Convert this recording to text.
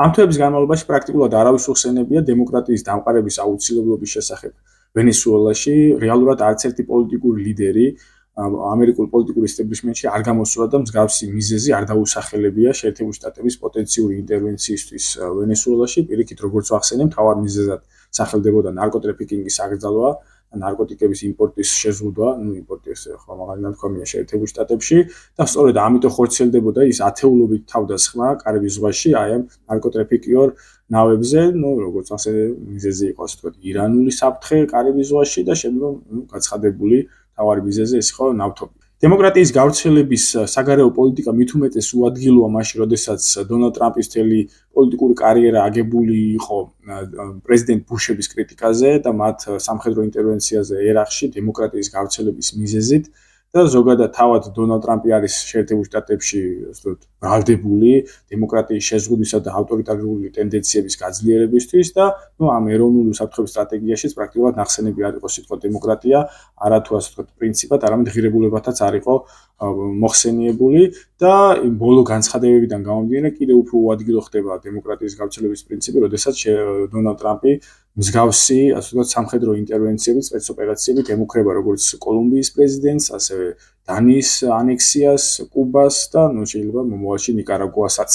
ამ თვეების განმავლობაში პრაქტიკულად არავის უხსენებია დემოკრატიის დამყარების აუცილებლობის შესახებ ვენესუელაში. რეალურად არც ერთი პოლიტიკური ლიდერი ამერიკულ პოლიტიკურ ესტაბლიშმენტში არ გამოსულა და მსგავსი მიზეზი არ დაუსახელებია შეერთებული შტატების პოტენციური ინტერვენციისთვის ვენესუელაში. პირიქით, როგორც ვახსენე, მთავარ მიზეზად სახელდებოდა ნარკოტრაფიკინგის აკრძალვა, ნარკოტიკების იმპორტის შეზღუდვა, იმპორტის ხმამაღალი ნათქვამია შეერთებულ შტატებში და სწორედ ამიტომ ხორციელდებოდა ის ათეულობით თავდასხმა კარიბის ზღვაში აი ამ ნარკოტრაფიკიორ ნავებზე, როგორც ვახსენე, მიზეზი იყო ასე ვთქვათ, ირანული საფრთხე კარიბის ზღვაში და შემდგომ გაცხადებული თავარი მიზეზი ეს იყო ნავთობი. დემოკრატიის გავრცელების საგარეო პოლიტიკა მით უმეტეს უადგილოა მაშინ, როდესაც დონალდ ტრამპის მთელი პოლიტიკური კარიერა აგებული იყო პრეზიდენტ ბუშების კრიტიკაზე და მათ სამხედრო ინტერვენციაზე ერაყში დემოკრატიის გავრცელების მიზეზით და ზოგადად თავად დონალდ ტრამპი არის შეერთებულ შტატებში ბრალდებული დემოკრატიის შეზღუდვისა და ავტორიტარული ტენდენციების გაძლიერებისთვის და ამ ეროვნული უსაფრთხოების სტრატეგიაშიც პრაქტიკულად ნახსენები არ იყო სიტყვა დემოკრატია, არა თუ ასე ვთქვათ პრინციპად, არამედ ღირებულებათაც არ იყო მოხსენიებული და იმ ბოლო განცხადებებიდან გამომდინარე კიდევ უფრო უადგილო ხდება დემოკრატიის გავრცელების პრინციპი, როდესაც დონალდ ტრამპი მსგავსი, ასე ვთქვათ, სამხედრო ინტერვენციებით, სპეცოპერაციებით ემუქრება როგორც კოლუმბიის პრეზიდენტს, ასევე დანიის ანექსიას, კუბას და შეიძლება მომავალში ნიკარაგუასაც.